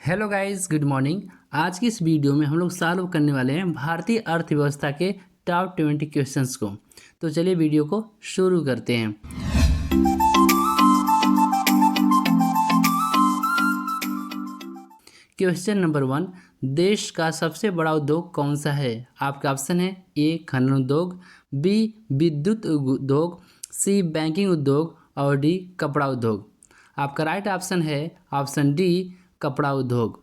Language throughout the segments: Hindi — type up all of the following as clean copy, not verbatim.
Hello guys, good morning. आज की इस वीडियो में हम लोग सॉल्व करने वाले हैं भारतीय अर्थव्यवस्था के टॉप 20 क्वेश्चंस को। तो चलिए वीडियो को शुरू करते हैं। क्वेश्चन नंबर 1, देश का सबसे बड़ा उद्योग कौन सा है? आपका ऑप्शन है ए खनन उद्योग, बी विद्युत उद्योग, सी बैंकिंग उद्योग और डी कपड़ा उद्योग। आपका राइट ऑप्शन है ऑप्शन डी कपड़ा उद्योग।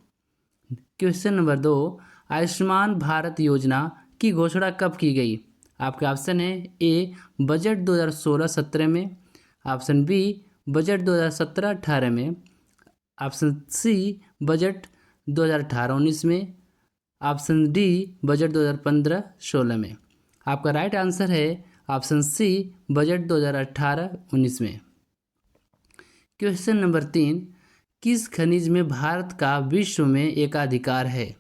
क्वेश्चन नंबर 2, आयुष्मान भारत योजना की घोषणा कब की गई? आपका ऑप्शन है ए बजट 2016-17 में, ऑप्शन बी बजट 2017-18 में, ऑप्शन सी बजट 2018-19 में, ऑप्शन डी बजट 2015-16 में। आपका राइट आंसर है ऑप्शन सी बजट 2018-19 में। क्वेश्चन नंबर 3, किस खनिज में भारत का विश्व में एकाधिकार है?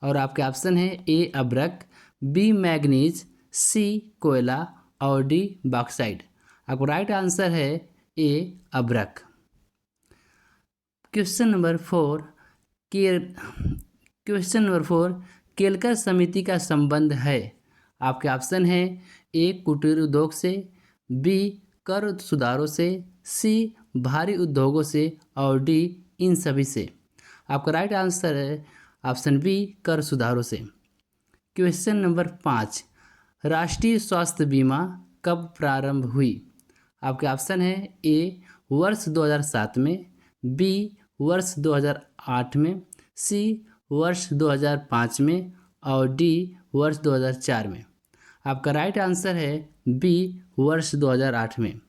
और आपके ऑप्शन है ए अभ्रक, बी मैग्नीज, सी कोयला और डी बॉक्साइट। आपको राइट आंसर है ए अभ्रक। क्वेश्चन नंबर 4, केलकर समिति का संबंध है। आपके ऑप्शन है ए कुटीर उद्योग से, बी कर सुधारों से, सी भारी उद्योगों से और डी इन सभी से। आपका राइट आंसर है ऑप्शन बी कर सुधारों से। क्वेश्चन नंबर 5, राष्ट्रीय स्वास्थ्य बीमा कब प्रारंभ हुई? आपके ऑप्शन है ए वर्ष 2007 में, बी वर्ष 2008 में, सी वर्ष 2005 में और डी वर्ष 2004 में। आपका राइट आंसर है बी वर्ष 2008 में।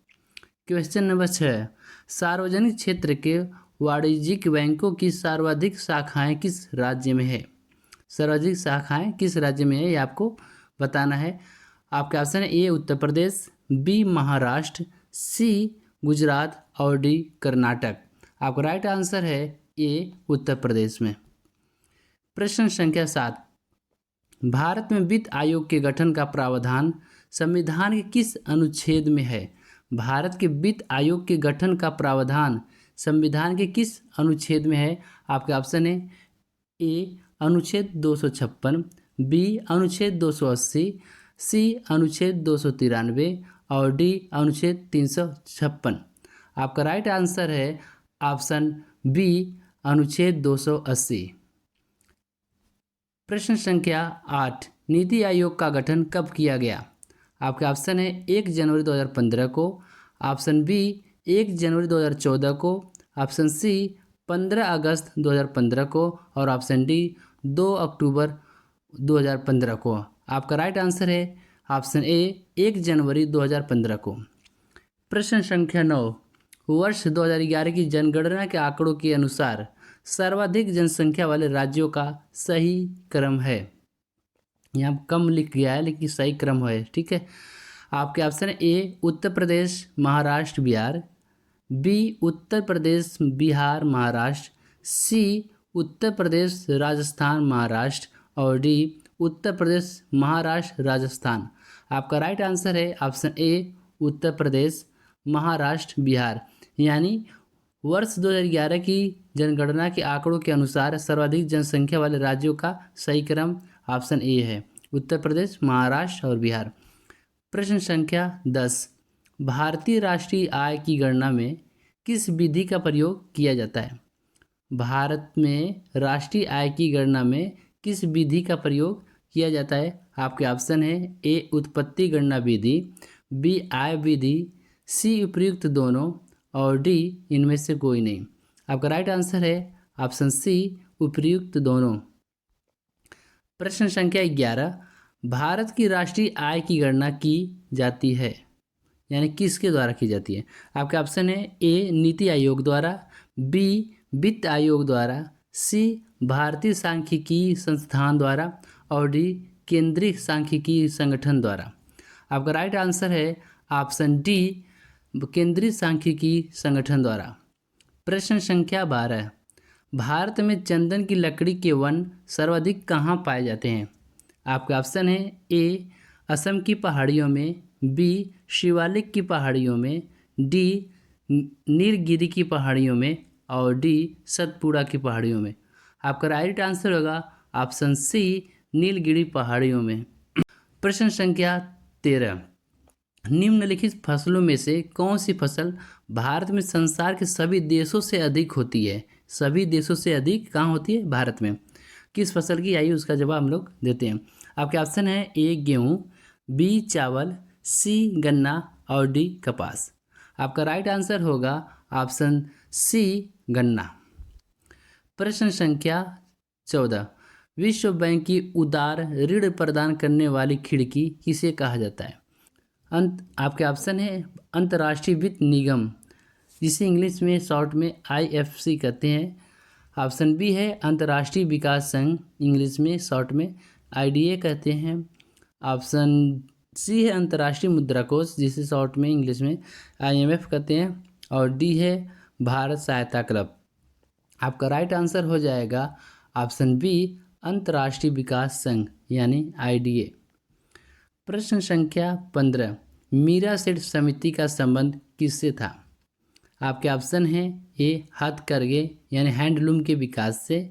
क्वेश्चन नंबर 6, सार्वजनिक क्षेत्र के वाणिज्यिक बैंकों की सर्वाधिक शाखाएं किस राज्य में है? सर्वाधिक शाखाएं किस राज्य में है ये आपको बताना है। आपका ऑप्शन है ए उत्तर प्रदेश, बी महाराष्ट्र, सी गुजरात और डी कर्नाटक। आपका राइट आंसर है ए उत्तर प्रदेश में। प्रश्न संख्या 7, भारत में वित्त आयोग के गठन का प्रावधान संविधान के किस अनुच्छेद में है? भारत के वित्त आयोग के गठन का प्रावधान संविधान के किस अनुच्छेद में है? आपके ऑप्शन है ए अनुच्छेद 256, बी अनुच्छेद 280, सी अनुच्छेद 293 और डी अनुच्छेद 356। आपका राइट आंसर है ऑप्शन बी अनुच्छेद 280। प्रश्न संख्या 8, नीति आयोग का गठन कब किया गया? आपके ऑप्शन है 1 जनवरी 2015 को, ऑप्शन बी 1 जनवरी 2014 को, ऑप्शन सी 15 अगस्त 2015 को और ऑप्शन डी 2 अक्टूबर 2015 को। आपका राइट आंसर है ऑप्शन ए 1 जनवरी 2015 को। प्रश्न संख्या 9, वर्ष 2011 की जनगणना के आंकड़ों के अनुसार सर्वाधिक जनसंख्या वाले राज्यों का सही क्रम है। यहाँ कम लिख गया है लेकिन सही क्रम है, ठीक है। आपके ऑप्शन है ए उत्तर प्रदेश, महाराष्ट्र, बिहार, बी उत्तर प्रदेश, बिहार, महाराष्ट्र, सी उत्तर प्रदेश, राजस्थान, महाराष्ट्र और डी उत्तर प्रदेश, महाराष्ट्र, राजस्थान। आपका राइट आंसर है ऑप्शन ए उत्तर प्रदेश, महाराष्ट्र, बिहार। यानी वर्ष 2011 की जनगणना के आंकड़ों के अनुसार सर्वाधिक जनसंख्या वाले राज्यों का सही क्रम ऑप्शन ए है, उत्तर प्रदेश, महाराष्ट्र और बिहार। प्रश्न संख्या 10, भारतीय राष्ट्रीय आय की गणना में किस विधि का प्रयोग किया जाता है? भारत में राष्ट्रीय आय की गणना में किस विधि का प्रयोग किया जाता है? आपके ऑप्शन है ए उत्पत्ति गणना विधि, बी आय विधि, सी उपयुक्त दोनों और डी इनमें से कोई नहीं। आपका राइट आंसर है ऑप्शन सी उपयुक्त दोनों। प्रश्न संख्या 11, भारत की राष्ट्रीय आय की गणना की जाती है, यानी किसके द्वारा की जाती है? आपका ऑप्शन है ए नीति आयोग द्वारा, बी वित्त आयोग द्वारा, सी भारतीय सांख्यिकी संस्थान द्वारा और डी केंद्रीय सांख्यिकी संगठन द्वारा। आपका राइट आंसर है ऑप्शन डी केंद्रीय सांख्यिकी संगठन द्वारा। प्रश्न संख्या 12, भारत में चंदन की लकड़ी के वन सर्वाधिक कहाँ पाए जाते हैं? आपका ऑप्शन है ए असम की पहाड़ियों में, बी शिवालिक की पहाड़ियों में, डी नीलगिरी की पहाड़ियों में और डी सतपुड़ा की पहाड़ियों में। आपका राइट आंसर होगा ऑप्शन सी, नीलगिरी पहाड़ियों में। प्रश्न संख्या 13, निम्नलिखित फसलों में से कौन सी फसल भारत में संसार के सभी देशों से अधिक होती है? सभी देशों से अधिक कहाँ होती है? भारत में। किस फसल की? आइए उसका जवाब हम लोग देते हैं। आपके ऑप्शन है ए गेहूँ, बी चावल, सी गन्ना और डी कपास। आपका राइट आंसर होगा ऑप्शन सी, गन्ना। प्रश्न संख्या 14, विश्व बैंक की उदार ऋण प्रदान करने वाली खिड़की किसे कहा जाता है? आपके ऑप्शन है अंतर्राष्ट्रीय वित्त निगम, जिसे इंग्लिश में शॉर्ट में IFC कहते हैं। ऑप्शन बी है अंतर्राष्ट्रीय विकास संघ, इंग्लिश में शॉर्ट में IDA कहते हैं। ऑप्शन सी है अंतर्राष्ट्रीय मुद्रा कोष, जिसे शॉर्ट में इंग्लिश में IMF कहते हैं। और डी है भारत सहायता क्लब। आपका राइट आंसर हो जाएगा ऑप्शन बी, अंतर्राष्ट्रीय विकास संघ यानी IDA। प्रश्न संख्या 15, मीरा सेठ समिति का संबंध किससे था? आपके ऑप्शन हैं ए हथकरघे यानी हैंडलूम के विकास से,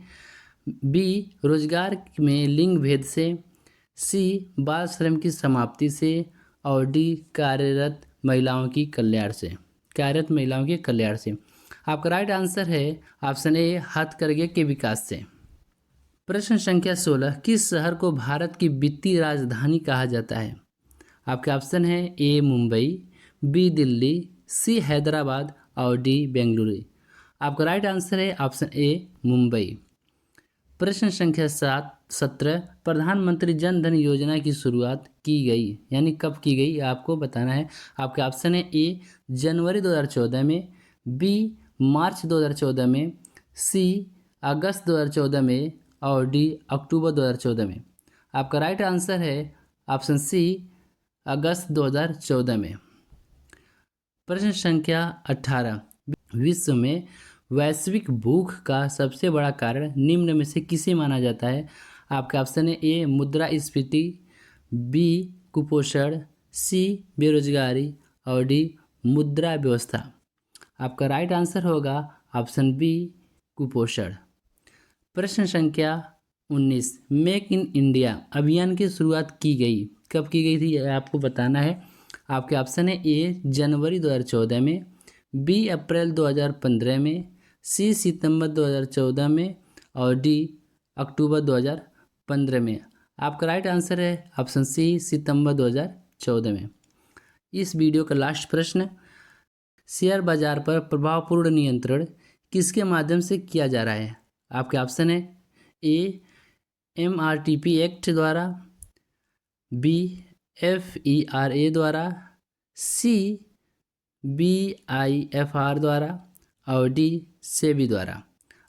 बी रोजगार में लिंग भेद से, सी बाल श्रम की समाप्ति से और डी कार्यरत महिलाओं के कल्याण से। आपका राइट आंसर है ऑप्शन ए, हथकरघे के विकास से। प्रश्न संख्या 16, किस शहर को भारत की वित्तीय राजधानी कहा जाता है? आपके ऑप्शन है ए मुंबई, बी दिल्ली, सी हैदराबाद और डी बेंगलुरु। आपका राइट आंसर है ऑप्शन ए, मुंबई। प्रश्न संख्या 17, प्रधानमंत्री जन धन योजना की शुरुआत की गई यानी कब की गई आपको बताना है। आपके ऑप्शन है ए जनवरी 2014 में, बी मार्च 2014 में, सी अगस्त 2014 में और डी अक्टूबर 2014 में। आपका राइट आंसर है ऑप्शन सी, अगस्त 2014 में। प्रश्न संख्या 18, विश्व में वैश्विक भूख का सबसे बड़ा कारण निम्न में से किसे माना जाता है? आपका ऑप्शन है ए मुद्रास्फीति, बी कुपोषण, सी बेरोजगारी और डी मुद्रा व्यवस्था। आपका राइट आंसर होगा ऑप्शन बी, कुपोषण। प्रश्न संख्या 19, मेक इन इंडिया अभियान की शुरुआत की गई कब की गई थी आपको बताना है। आपके ऑप्शन है ए जनवरी 2014 में, बी अप्रैल 2015 में, सी सितंबर 2014 में और डी अक्टूबर 2015 में। आपका राइट आंसर है ऑप्शन सी, सितंबर 2014 में। इस वीडियो का लास्ट प्रश्न, शेयर बाजार पर प्रभावपूर्ण नियंत्रण किसके माध्यम से किया जा रहा है? आपके ऑप्शन है ए MRTP एक्ट द्वारा, बी FERA द्वारा, सी BIFR द्वारा और डी सेबी द्वारा।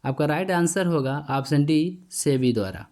आपका राइट आंसर होगा ऑप्शन डी, सेबी द्वारा।